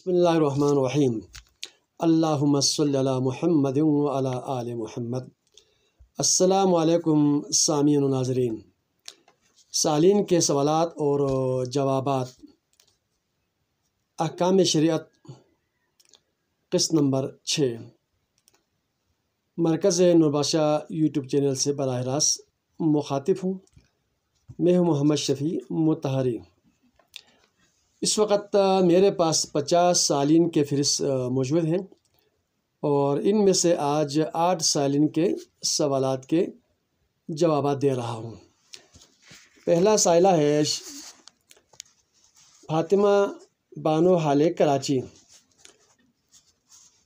بسم اللہ الرحمن الرحیم۔ اللہم صلی علی محمد وعلی آل محمد۔ السلام علیکم سامعین و ناظرین۔ سائلین کے سوالات اور جوابات، احکام شریعت، قسط نمبر 6، مرکز نور بادشاہ یوٹیوب چینل سے براہ راست مخاطب ہوں۔ میں ہوں محمد شفیع مطہری۔ اس وقت میرے پاس 50 سائلین کے فہرست موجود ہیں اور ان میں سے آج 8 سائلین کے سوالات کے جوابات دے رہا ہوں۔ پہلا سائلہ ہے فاطمہ بانو حالے کراچی۔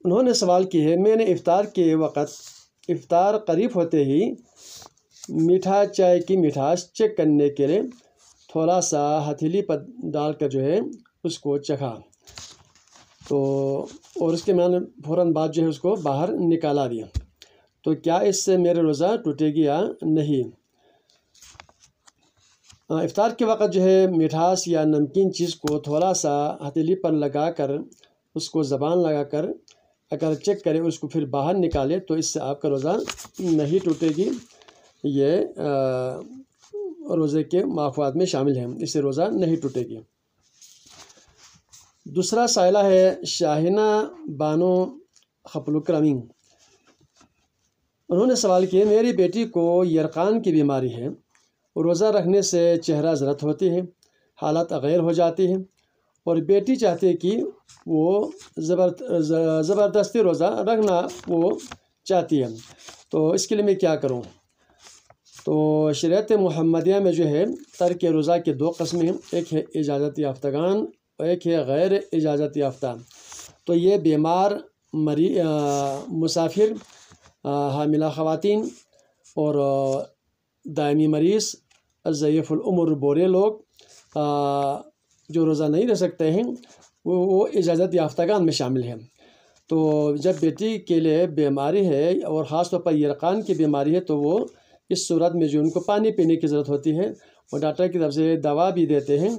انہوں نے سوال کی ہے، میں نے افطار کے وقت افطار قریب ہوتے ہی میٹھا چائے کی مٹھاس چیک کرنے کے لیے تھوڑا سا ہتھیلی پر ڈال کر اس کو چکھا تو اور اس کے میں نے فوراً بعد اس کو باہر نکالا دیا، تو کیا اس سے میرے روزہ ٹوٹے گی یا نہیں؟ افطار کے وقت مٹھاس یا نمکین چیز کو تھوڑا سا ہتھیلی پر لگا کر اس کو زبان لگا کر اگر چیک کرے اس کو پھر باہر نکالے تو اس سے آپ کا روزہ نہیں ٹوٹے گی۔ یہ روزے کے مافوات میں شامل ہیں، اس سے روزہ نہیں ٹوٹے گی۔ دوسرا سائلہ ہے شاہینہ بانو خپل کرمی۔ انہوں نے سوال کیا، میری بیٹی کو یرقان کی بیماری ہے، روزہ رکھنے سے چہرہ زرد ہوتی ہے، حالت غیر ہو جاتی ہے اور بیٹی چاہتی ہے کہ وہ زبردستی روزہ رکھنا وہ چاہتی ہے، تو اس کے لیے میں کیا کروں؟ تو شریعت محمدیہ میں ترک روزہ کے 2 قسمیں ہیں، ایک ہے اجازت یافتگان اور ایک ہے غیر اجازت یافتہ۔ تو یہ بیمار، مسافر، حاملہ خواتین اور دائمی مریض، ضعیف العمر بوڑھے لوگ جو روزہ نہیں رکھ سکتے ہیں وہ اجازت یافتگان میں شامل ہیں۔ تو جب بیٹی کے لیے بیماری ہے اور خاص طور پر یرقان کی بیماری ہے تو وہ اس صورت میں ان کو پانی پینے کی ضرورت ہوتی ہے اور ڈاکٹر کی طرف سے دوا بھی دیتے ہیں،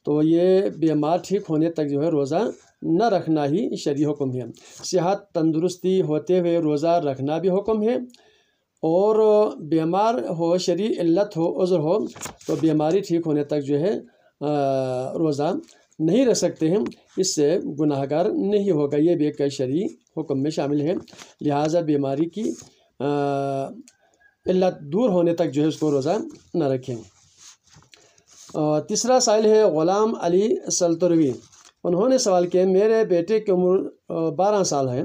تو یہ بیمار ٹھیک ہونے تک روزہ نہ رکھنا ہی شرعی حکم ہے۔ صحت تندرستی ہوتے ہوئے روزہ رکھنا بھی حکم ہے، اور بیمار ہو، شرعی علت ہو، عذر ہو تو بیماری ٹھیک ہونے تک روزہ نہیں رکھ سکتے ہیں، اس سے گناہ گار نہیں ہوگا، یہ بھی ایک شرعی حکم میں شامل ہے۔ لہٰذا بیماری کی علت دور ہونے تک اس کو روزہ نہ رکھیں۔ تیسرا سائل ہے غلام علی سلطروی۔ انہوں نے سوال کیا، میرے بیٹے کی عمر 12 سال ہے،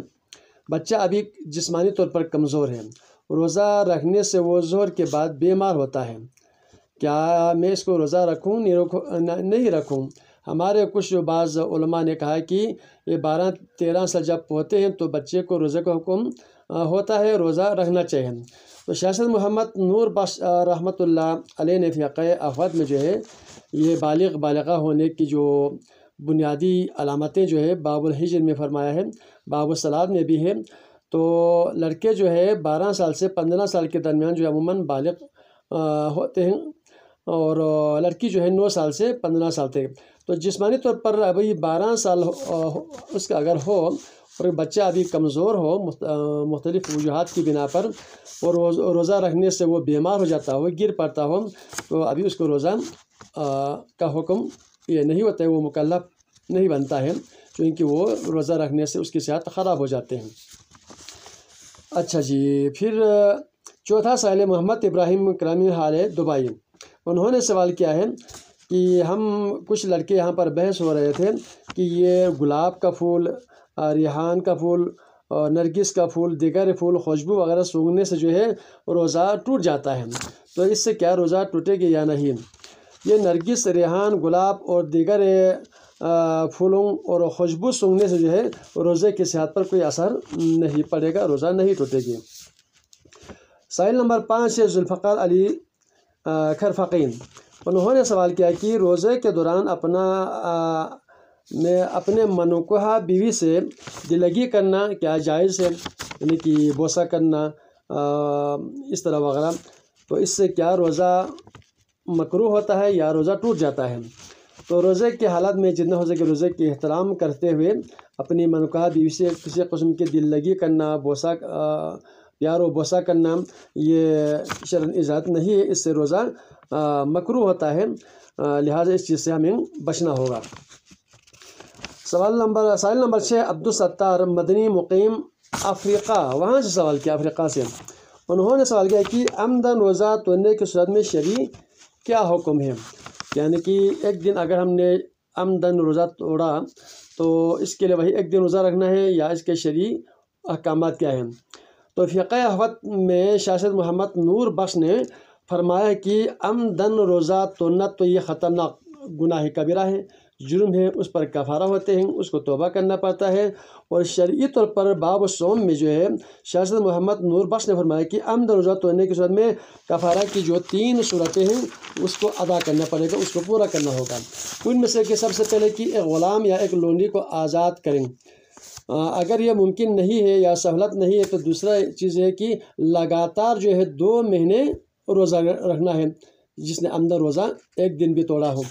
بچہ ابھی جسمانی طور پر کمزور ہے، روزہ رکھنے سے وہ ظہر کے بعد بیمار ہوتا ہے، کیا میں اس کو روزہ رکھوں نہیں رکھوں؟ ہمارے کچھ بعض علماء نے کہا کہ یہ 12-13 سال جب ہوتے ہیں تو بچے کو روزے کا حکم ہوتا ہے، روزہ رکھنا چاہیے۔ تو شیخ سید محمد نور بخش رحمۃ اللہ علیہ نے فقہ افواد میں یہ بالغہ ہونے کی جو بنیادی علامتیں باب الحجر میں فرمایا ہے، باب الصلاۃ میں بھی ہے۔ تو لڑکے 12 سال سے 15 سال کے درمیان عموماً بالغ ہوتے ہیں، اور لڑکی 9 سال سے 15 سال تک۔ تو جسمانی طور پر ابھی 12 سال اس کا اگر ہو اور بچہ ابھی کمزور ہو مختلف وجوہات کی بنا پر، اور روزہ رکھنے سے وہ بیمار ہو جاتا ہو، گر پڑتا ہو، تو ابھی اس کو روزہ کا حکم یہ نہیں ہوتا ہے، وہ مکلف نہیں بنتا ہے، کیونکہ وہ روزہ رکھنے سے اس کی صحت خراب ہو جاتے ہیں۔ اچھا جی، پھر چوتھا سائل محمد ابراہیم کرمی حالے دبئی۔ انہوں نے سوال کیا ہے کہ ہم کچھ لڑکے یہاں پر بحث ہو رہے تھے کہ یہ گلاب کا پھول، ریحان کا پھول، نرگس کا پھول، دیگر پھول، خوشبو وغیرہ سونگھنے سے روزہ ٹوٹ جاتا ہے، تو اس سے کیا روزہ ٹوٹے گی یا نہیں؟ یہ نرگس، ریحان، گلاب اور دیگر پھولوں اور خوشبو سونگھنے سے روزے کی صحت پر کوئی اثر نہیں پڑے گا، روزہ نہیں ٹوٹے گی۔ سائل نمبر 5 ہے ذوالفقار علی کھرفقین۔ انہوں نے سوال کیا کہ روزے کے دوران اپنے منوکوہ بیوی سے دلگی کرنا کیا جائز ہے، یعنی کہ بوسہ کرنا اس طرح وغیرہ، تو اس سے کیا روزہ مکروہ ہوتا ہے یا روزہ ٹوٹ جاتا ہے؟ تو روزے کے حالات میں جتنا ہو سکے روزے کے احترام کرتے ہوئے اپنی منقاہ بیوی سے کسی قسم کی دل لگی کرنا، پیار و بوسہ کرنا یہ شرعاً اجازت نہیں ہے، اس سے روزہ مکروہ ہوتا ہے، لہٰذا اس چیز سے ہمیں بچنا ہوگا۔ سائل نمبر 6 عبدالستار مدنی مقیم افریقہ، وہاں سے سوال کیا افریقہ سے۔ انہوں نے سوال کیا کہ عمدن روزہ توڑنے کی صورت میں شرعی کیا حکم ہے؟ یعنی کہ ایک دن اگر ہم نے عمدن روزہ توڑا تو اس کے لیے وہی ایک دن روزہ رکھنا ہے یا اس کے شرعی احکامات کیا ہیں؟ تو فقہ احوط میں شاہ سید محمد نور بخش نے فرمایا کہ عمدن روزہ توڑنا تو یہ خطرناک گناہ کبیرہ ہے، جرم ہے، اس پر کفارہ ہوتے ہیں، اس کو توبہ کرنا پڑتا ہے۔ اور شرعی طور پر باب الصوم میں جو ہے شاہ سید محمد نور بخش نے فرمایا کہ عمدن روزہ توڑنے کی صورت میں کفارہ کی جو 3 صورتیں ہیں اس کو ادا کرنا پڑے گا، اس کو پورا کرنا ہوگا۔ ان میں سے کہ سب سے پہلے کہ ایک غلام یا ایک لونڈی کو آزاد کریں، اگر یہ ممکن نہیں ہے یا سہولت نہیں ہے تو دوسرا چیز ہے کہ لگاتار جو ہے 2 مہینے روزہ رکھنا ہے، جس نے عمدن روزہ ایک دن بھی توڑا ہو۔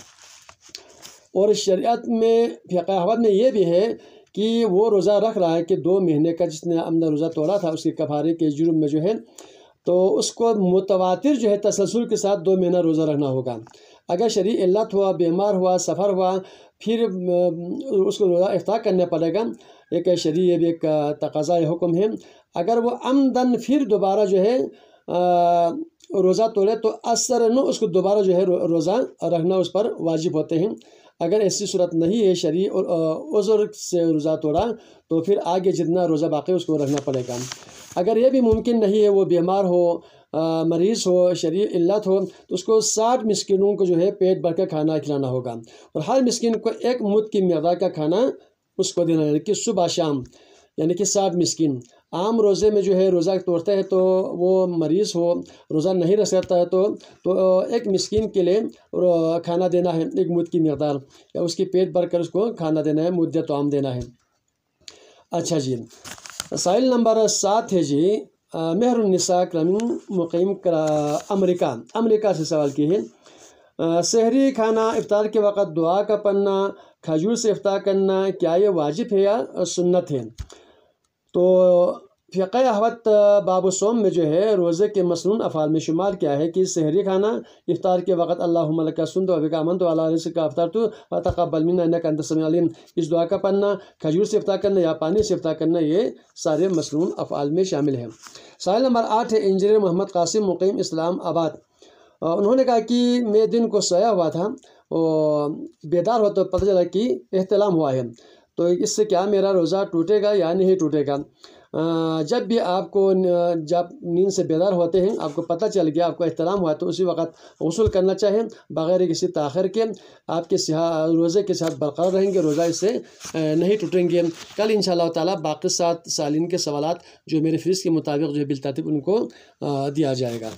اور شریعت میں فقہ احوط میں یہ بھی ہے کہ وہ روزہ رکھ رہا ہے کہ 2 مہینے کا جس نے عمدن روزہ توڑا تھا اس کے کفارے کے جرم میں جو ہے تو اس کو متواتر جو ہے تسلسل کے ساتھ 2 مہینہ روزہ رکھنا ہوگا۔ اگر شرعی علت ہوا، بیمار ہوا، سفر ہوا، پھر اس کو روزہ افطار کرنا پڑے گا، ایک شرعی یہ بھی ایک تقاضا حکم ہے۔ اگر وہ عمدن پھر دوبارہ جو ہے روزہ توڑے تو اثر نو اس کو دوبارہ جو ہے روزہ رکھنا اس پر واجب ہوتے ہیں۔ اگر ایسی صورت نہیں ہے شرعی اور عذر سے روزہ توڑا تو پھر آگے جتنا روزہ باقی اس کو رکھنا پڑے گا۔ اگر یہ بھی ممکن نہیں ہے، وہ بیمار ہو، مریض ہو، شرعی علت ہو، تو اس کو 60 مسکینوں کو جو ہے پیٹ بھر کے کھانا کھلانا ہوگا، اور ہر مسکین کو 1 مد کی مقدار کا کھانا اس کو دینا ہے، کہ صبح شام، یعنی کہ 60 مسکین۔ عام روزے میں جو ہے روزہ توڑتا ہے تو وہ مریض ہو، روزہ نہیں رکھ سکتا ہے تو 1 مسکین کے لیے کھانا دینا ہے 1 مد کی مقدار، یا اس کی پیٹ بھر کر اس کو کھانا دینا ہے، مد طعام دینا ہے۔ اچھا جی، سائل نمبر 7 ہے جی مہر النساء مقیم امریکہ سے سوال کی ہے۔ سحری کھانا افطار کے وقت دعا کا پڑھنا، کھجور سے افطار کرنا، کیا یہ واجب ہے یا سنت ہے؟ تو فقہ احوط باب الصوم میں جو ہے روزے کے مسنون افعال میں شمار کیا ہے کہ سحری کھانا افطار کے وقت اللہم لک صمت وبک آمنت وعلی رزقک افطرت فتقبل منا انک انت السمیع العلیم، اس دعا کا پڑھنا، کھجور سے افطار کرنا یا پانی سے افطار کرنا، یہ سارے مسنون افعال میں شامل ہیں۔ سائل نمبر 8 ہے انجینئر محمد قاسم مقیم اسلام آباد۔ انہوں نے کہا کہ میں دن کو سویا ہوا تھا اور بیدار ہوا تو پتہ چلا کہ احتلام ہوا ہے، تو اس سے کیا میرا روزہ ٹوٹے گا یا نہیں ٹوٹے گا؟ جب بھی آپ کو جب نیند سے بیدار ہوتے ہیں، آپ کو پتہ چل گیا آپ کو احتلام ہوا تو اسی وقت غسل کرنا چاہیے بغیر کسی تاخیر کے۔ آپ کے روزے کے ساتھ برقرار رہیں گے، روزہ اس سے نہیں ٹوٹیں گے۔ کل انشاءاللہ تعالیٰ باقی 7 سالین کے سوالات جو میرے فیس کے مطابق جو ہے بالترتیب ان کو دیا جائے گا۔